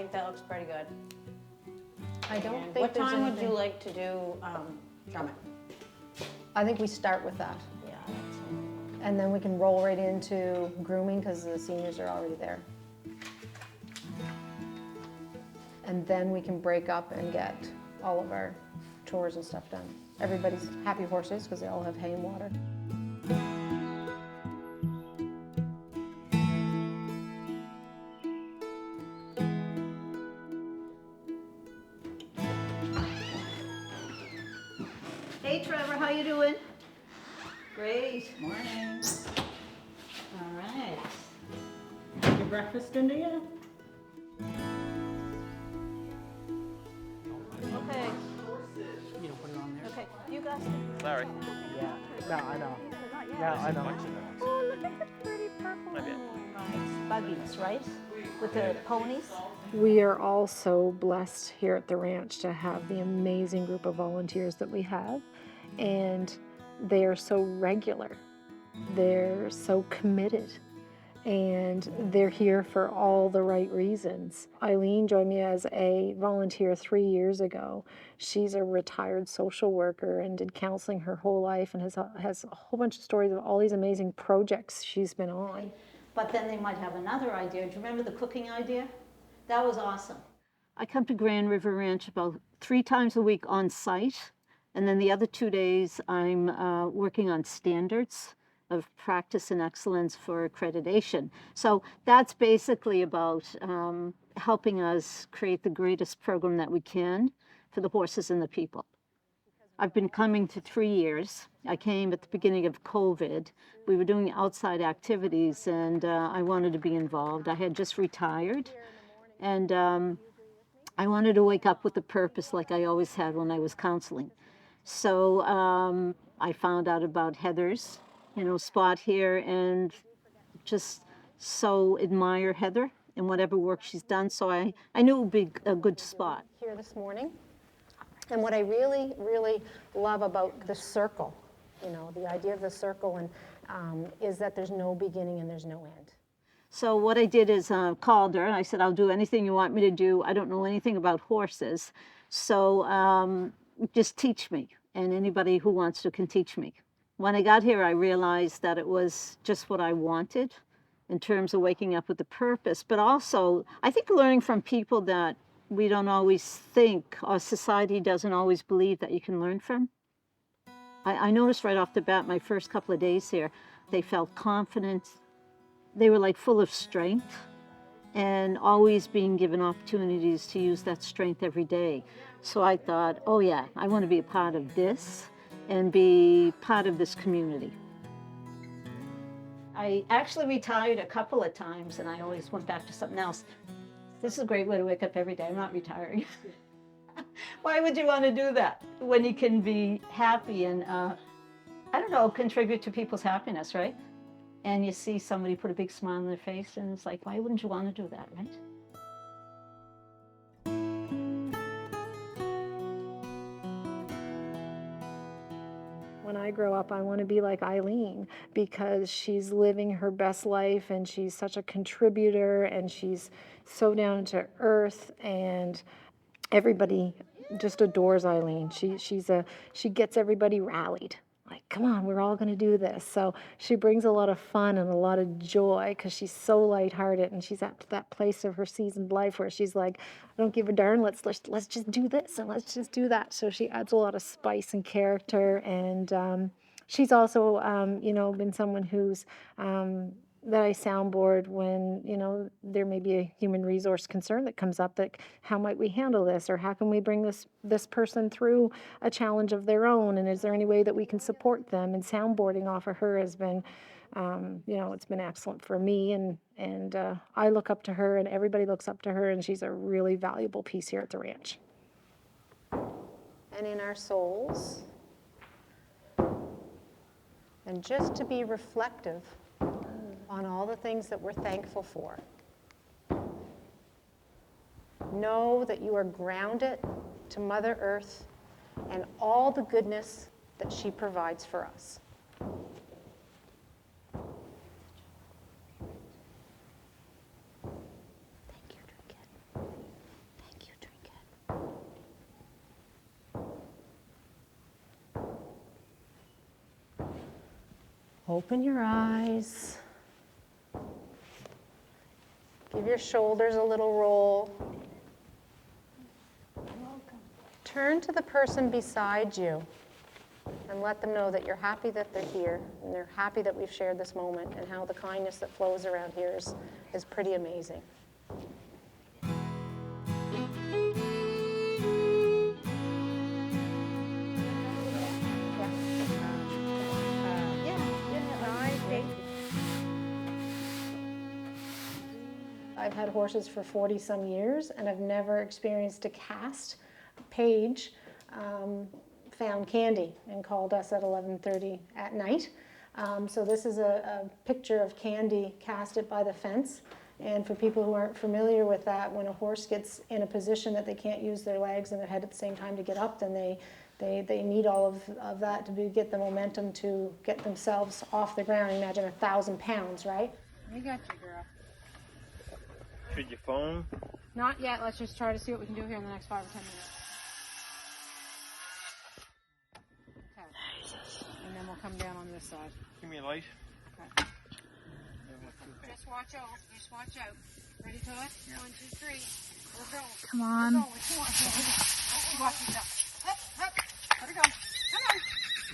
think that looks pretty good. I don't And think what there's time would anything- you like to do drumming? I think we start with that. Yeah, that's And then we can roll right into grooming because the seniors are already there. And then we can break up and get all of our chores and stuff done. Everybody's happy horses because they all have hay and water. Hey Trevor, how you doing? Great. Morning. All right. Your breakfast into you? Okay. You don't put it on there? Okay. You guys. Sorry. Yeah. No, I know. Not yet. Yeah, I know. Oh, look at the pretty purple. My bad. Nice. Buggies, right? With the ponies. We are all so blessed here at the ranch to have the amazing group of volunteers that we have, and they are so regular. They're so committed, and they're here for all the right reasons. Eileen joined me as a volunteer 3 years ago. She's a retired social worker and did counseling her whole life and has a whole bunch of stories of all these amazing projects she's been on. But then they might have another idea. Do you remember the cooking idea? That was awesome. I come to Grand River Ranch about 3 times a week on site. And then the other 2 days I'm working on standards of practice and excellence for accreditation. So that's basically about helping us create the greatest program that we can for the horses and the people. I've been coming to 3 years. I came at the beginning of COVID. We were doing outside activities and I wanted to be involved. I had just retired and I wanted to wake up with a purpose like I always had when I was counseling. So I found out about Heather's, spot here and just so admire Heather and whatever work she's done. So I knew it would be a good spot. Here this morning. And what I really, really love about the circle, the idea of the circle is that there's no beginning and there's no end. So what I did is called her and I said, I'll do anything you want me to do. I don't know anything about horses. So just teach me, and anybody who wants to can teach me. When I got here, I realized that it was just what I wanted in terms of waking up with a purpose, but also I think learning from people that we don't always think, or society doesn't always believe that you can learn from. I noticed right off the bat, my first couple of days here, they felt confident. They were like full of strength and always being given opportunities to use that strength every day. So I thought, oh yeah, I want to be a part of this and be part of this community. I actually retired a couple of times and I always went back to something else. This is a great way to wake up every day. I'm not retiring. Why would you want to do that when you can be happy and, contribute to people's happiness, right? And you see somebody put a big smile on their face and it's like, why wouldn't you want to do that, right? When I grow up, I want to be like Eileen because she's living her best life and she's such a contributor and she's so down to earth and everybody just adores Eileen. She gets everybody rallied. Like, come on, we're all going to do this. So she brings a lot of fun and a lot of joy because she's so lighthearted and she's at that place of her seasoned life where she's like, I don't give a darn, let's just do this and let's just do that. So she adds a lot of spice and character, and she's also, been someone who's that I soundboard when, there may be a human resource concern that comes up, that how might we handle this, or how can we bring this person through a challenge of their own, and is there any way that we can support them? And soundboarding off of her has been, it's been excellent for me, and I look up to her and everybody looks up to her, and she's a really valuable piece here at the ranch. And in our souls, and just to be reflective on all the things that we're thankful for. Know that you are grounded to Mother Earth and all the goodness that she provides for us. Thank you, Trinket. Open your eyes. Give your shoulders a little roll. Turn to the person beside you and let them know that you're happy that they're here and they're happy that we've shared this moment and how the kindness that flows around here is pretty amazing. I've had horses for 40 some years and I've never experienced a cast. Paige found Candy and called us at 11:30 at night. So this is a picture of Candy casted by the fence. And for people who aren't familiar with that, when a horse gets in a position that they can't use their legs and their head at the same time to get up, then they need all of that to get the momentum to get themselves off the ground. Imagine 1,000 pounds, right? We got you, girl. Should you phone? Not yet. Let's just try to see what we can do here in the next 5 or 10 minutes. Okay. And then we'll come down on this side. Give me a light. Okay. Just watch out. Just watch out. Ready, Todd? Yeah. 1, 2, 3. We're going. Come on. We're going. Come on. Watch yourself. Up, up. Let her go. Come on.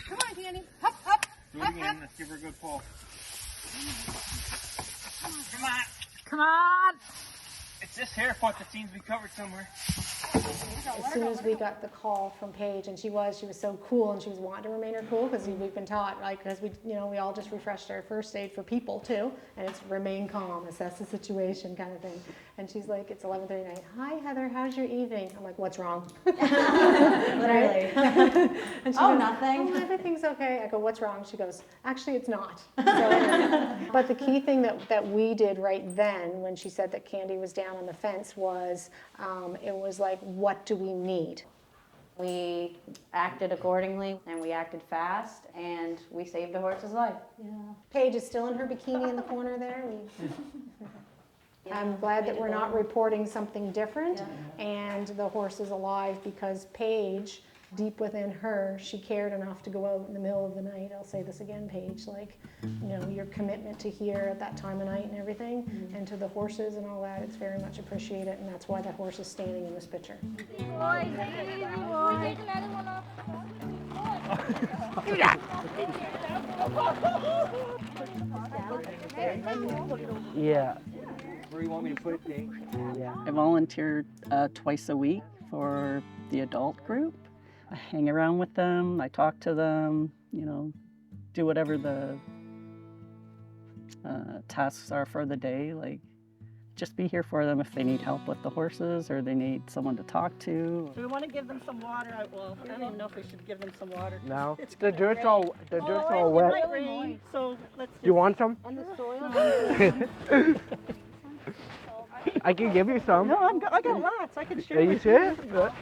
Come on, Candy. Up, up. Do it again. Let's give her a good pull. Come on. Come on. It's this hair foot that seems to be covered somewhere. As soon as we got the call from Paige, and she was so cool, and she was wanting to remain her cool because we've been taught, like, because we all just refreshed our first aid for people too, and it's remain calm, assess the situation kind of thing. And she's like, it's 11:30 night. Hi Heather, how's your evening? I'm like, what's wrong? Literally. And she Oh, goes, nothing. Oh, everything's okay. I go, what's wrong? She goes, actually, it's not. So, but the key thing that we did right then when she said that Candy was down on the fence was, it was like, what do we need? We acted accordingly, and we acted fast, and we saved a horse's life. Yeah. Paige is still in her bikini in the corner there. I'm glad that we're not reporting something different, and the horse is alive because Paige, deep within her, she cared enough to go out in the middle of the night. I'll say this again, Paige, like, your commitment to here at that time of night and everything, and to the horses and all that, it's very much appreciated, and that's why that horse is standing in this picture. Yeah. Where do you want me to put it, Dave? Yeah. I volunteer twice a week for the adult group. I hang around with them, I talk to them, do whatever the tasks are for the day, like just be here for them if they need help with the horses or they need someone to talk to. Do we want to give them some water? Well, I don't even know if we should give them some water. No. It's The dirt's all it wet. might rain, so let's Do you want some? on the soil. I can give you some. No, I got lots. I can share Are you with sure? Good.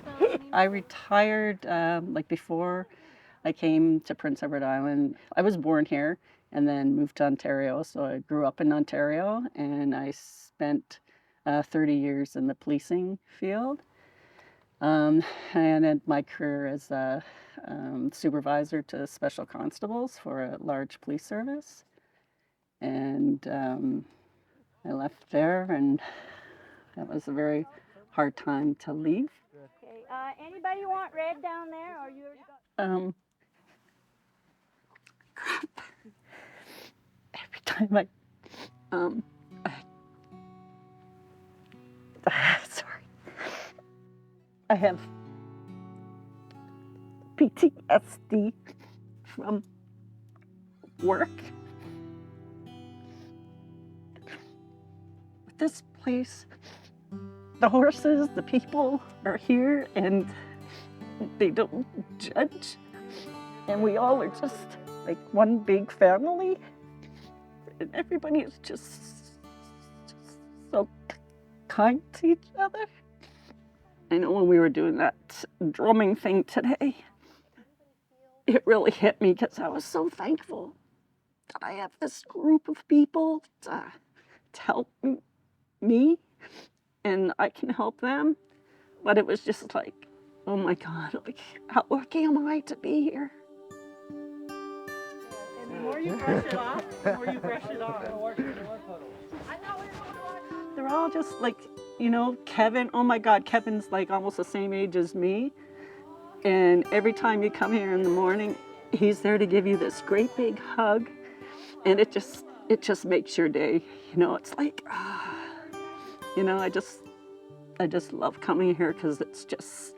I retired before I came to Prince Edward Island. I was born here and then moved to Ontario, so I grew up in Ontario and I spent 30 years in the policing field. And ended my career as a supervisor to special constables for a large police service. And I left there, and that was a very hard time to leave. Okay. Anybody want red down there, or you already got? Crap. Every time sorry. I have PTSD from work. This place, the horses, the people are here and they don't judge. And we all are just like one big family. And everybody is just so kind to each other. I know when we were doing that drumming thing today, it really hit me because I was so thankful that I have this group of people to help me and I can help them. But it was just like, oh my God, like how lucky am I to be here? more you brush it off, the more you brush it on. They're all just like, you know, Kevin, oh my God, Kevin's like almost the same age as me. And every time you come here in the morning, he's there to give you this great big hug. And it just makes your day. You know, it's like, you know, I just love coming here because it's just,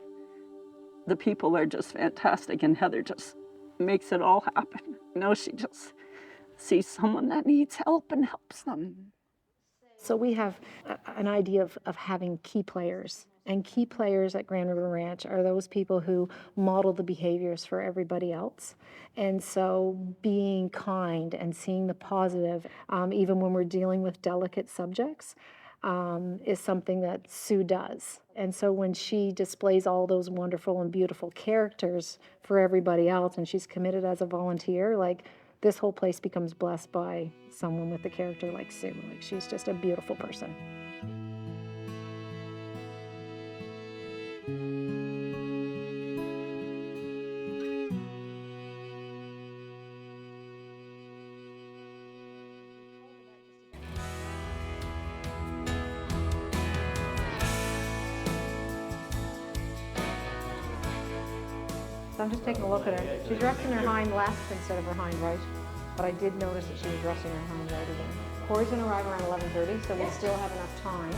the people are just fantastic, and Heather just makes it all happen. You know, she just sees someone that needs help and helps them. So we have an idea of having key players. And key players at Grand River Ranch are those people who model the behaviors for everybody else. And so being kind and seeing the positive, even when we're dealing with delicate subjects, is something that Sue does. And so when she displays all those wonderful and beautiful characters for everybody else, and she's committed as a volunteer, like, this whole place becomes blessed by someone with a character like Sue. Like, she's just a beautiful person. So I'm just taking a look at her. She's resting her hind left instead of her hind right, but I did notice that she was resting her hind right again. Corey's gonna arrive around 11:30, so we still have enough time.